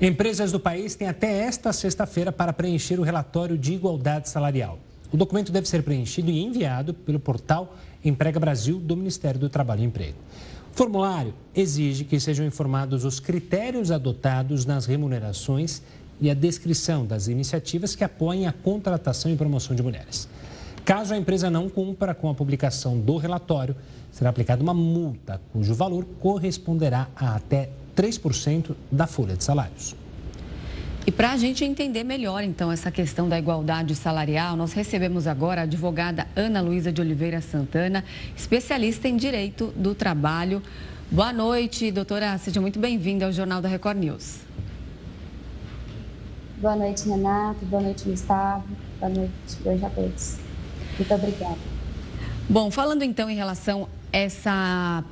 Empresas do país têm até esta sexta-feira para preencher o relatório de igualdade salarial. O documento deve ser preenchido e enviado pelo portal Emprega Brasil do Ministério do Trabalho e Emprego. O formulário exige que sejam informados os critérios adotados nas remunerações e a descrição das iniciativas que apoiem a contratação e promoção de mulheres. Caso a empresa não cumpra com a publicação do relatório, será aplicada uma multa, cujo valor corresponderá a até 3% da folha de salários. E para a gente entender melhor, então, essa questão da igualdade salarial, nós recebemos agora a advogada Ana Luísa de Oliveira Santana, especialista em Direito do Trabalho. Boa noite, doutora. Seja muito bem-vinda ao Jornal da Record News. Boa noite, Renato. Boa noite, Gustavo. Boa noite a todos. Muito obrigada. Bom, falando então em relação a essa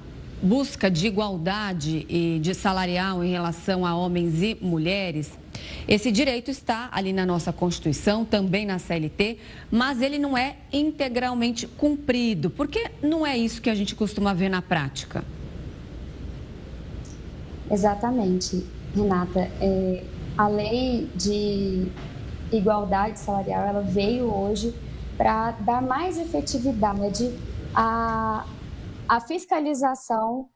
busca de igualdade e de salarial em relação a homens e mulheres, esse direito está ali na nossa Constituição, também na CLT, mas ele não é integralmente cumprido. Por que não é isso que a gente costuma ver na prática? Exatamente, Renata. A lei de igualdade salarial, ela veio hoje para dar mais efetividade à fiscalização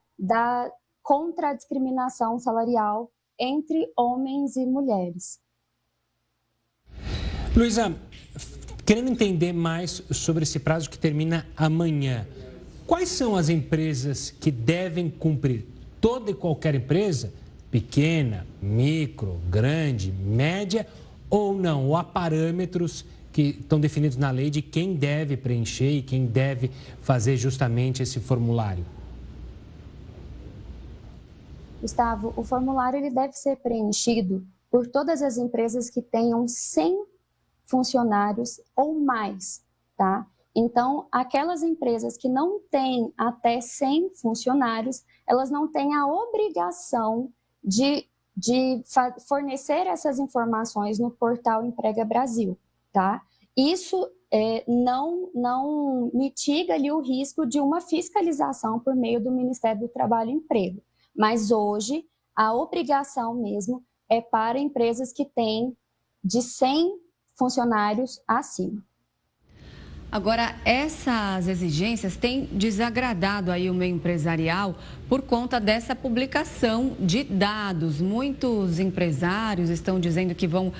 contra a discriminação salarial entre homens e mulheres. Luísa, querendo entender mais sobre esse prazo que termina amanhã, quais são as empresas que devem cumprir? Toda e qualquer empresa, pequena, micro, grande, média ou não? Ou há parâmetros que estão definidos na lei de quem deve preencher e quem deve fazer justamente esse formulário? Gustavo, o formulário ele deve ser preenchido por todas as empresas que tenham 100 funcionários ou mais, tá? Então, aquelas empresas que não têm até 100 funcionários, elas não têm a obrigação de fornecer essas informações no portal Emprega Brasil, tá? Isso não mitiga ali o risco de uma fiscalização por meio do Ministério do Trabalho e Emprego. Mas hoje, a obrigação mesmo é para empresas que têm de 100 funcionários acima. Agora, essas exigências têm desagradado aí o meio empresarial por conta dessa publicação de dados. Muitos empresários estão dizendo que vão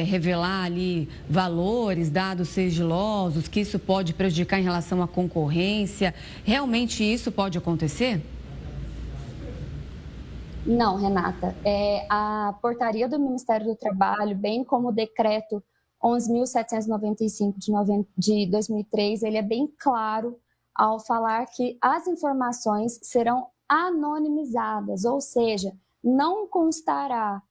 revelar ali valores, dados sigilosos, que isso pode prejudicar em relação à concorrência. Realmente isso pode acontecer? Não, Renata. A portaria do Ministério do Trabalho, bem como o decreto 11.795 de 2003, ele é bem claro ao falar que as informações serão anonimizadas, ou seja, não constará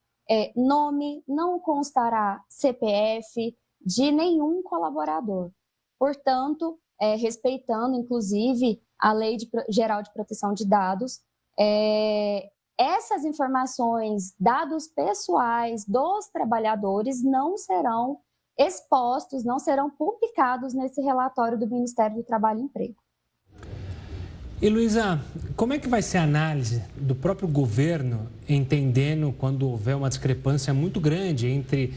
nome, não constará CPF de nenhum colaborador. Portanto, respeitando, inclusive, a Lei Geral de Proteção de Dados, essas informações, dados pessoais dos trabalhadores não serão expostos, não serão publicados nesse relatório do Ministério do Trabalho e Emprego. E, Luísa, como é que vai ser a análise do próprio governo, entendendo quando houver uma discrepância muito grande entre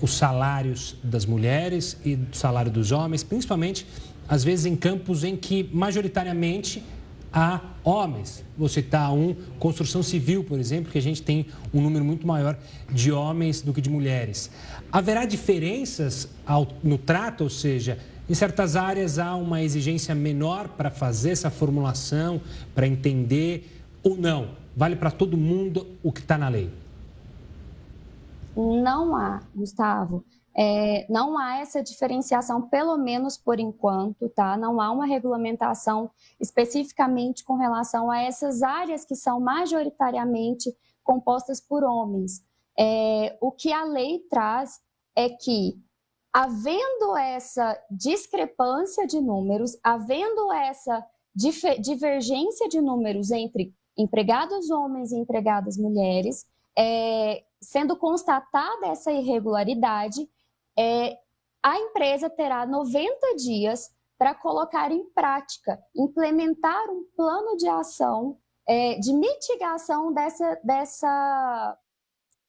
os salários das mulheres e o salário dos homens, principalmente, às vezes, em campos em que, majoritariamente, há homens? Vou citar construção civil, por exemplo, que a gente tem um número muito maior de homens do que de mulheres. Haverá diferenças no trato, ou seja, em certas áreas há uma exigência menor para fazer essa formulação, para entender ou não? Vale para todo mundo o que está na lei? Não há, Gustavo. Não há essa diferenciação, pelo menos por enquanto, tá? Não há uma regulamentação especificamente com relação a essas áreas que são majoritariamente compostas por homens. O que a lei traz é que, havendo essa discrepância de números, havendo essa divergência de números entre empregados homens e empregadas mulheres, sendo constatada essa irregularidade, a empresa terá 90 dias para colocar em prática, implementar um plano de ação de mitigação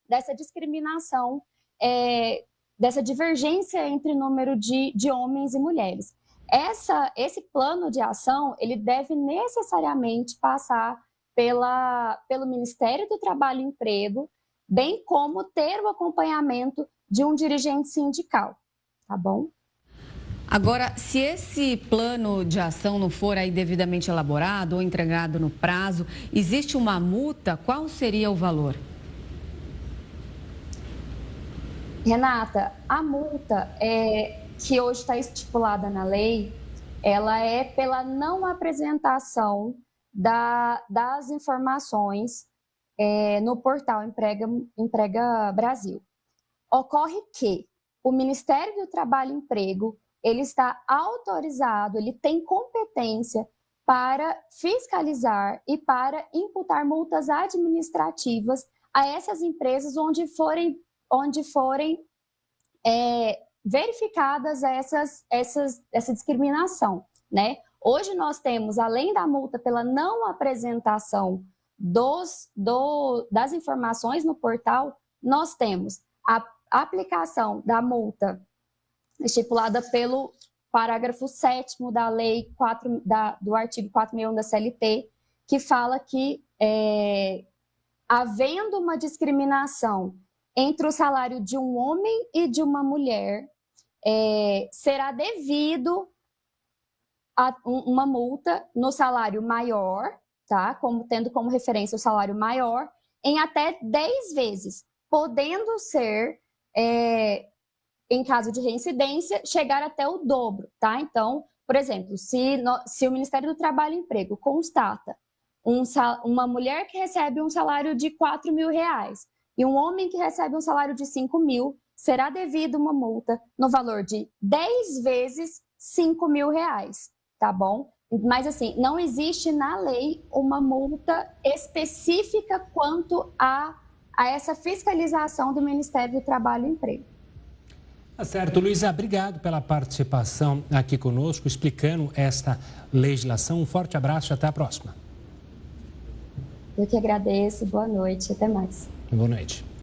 dessa discriminação, dessa divergência entre número de homens e mulheres. Esse plano de ação, ele deve necessariamente passar pelo Ministério do Trabalho e Emprego, bem como ter o acompanhamento de um dirigente sindical, tá bom? Agora, se esse plano de ação não for aí devidamente elaborado ou entregado no prazo, existe uma multa? Qual seria o valor? Renata, a multa que hoje está estipulada na lei, ela é pela não apresentação das informações no portal Emprega Brasil. Ocorre que o Ministério do Trabalho e Emprego, ele está autorizado, ele tem competência para fiscalizar e para imputar multas administrativas a essas empresas onde forem verificadas essa discriminação, né? Hoje nós temos, além da multa pela não apresentação das informações no portal, nós temos a aplicação da multa estipulada pelo parágrafo 7º da lei do artigo 461 da CLT, que fala que, havendo uma discriminação entre o salário de um homem e de uma mulher, será devido a uma multa no salário maior, tá? Tendo como referência o salário maior, em até 10 vezes, podendo ser, em caso de reincidência, chegar até o dobro, tá? Então, por exemplo, se o Ministério do Trabalho e Emprego constata uma mulher que recebe um salário de R$4.000 e um homem que recebe um salário de R$5.000, será devida uma multa no valor de 10 vezes R$5.000, tá bom? Mas, assim, não existe na lei uma multa específica quanto a essa fiscalização do Ministério do Trabalho e Emprego. Tá certo, Luísa, obrigado pela participação aqui conosco, explicando esta legislação. Um forte abraço e até a próxima. Eu que agradeço, boa noite, até mais. Boa noite.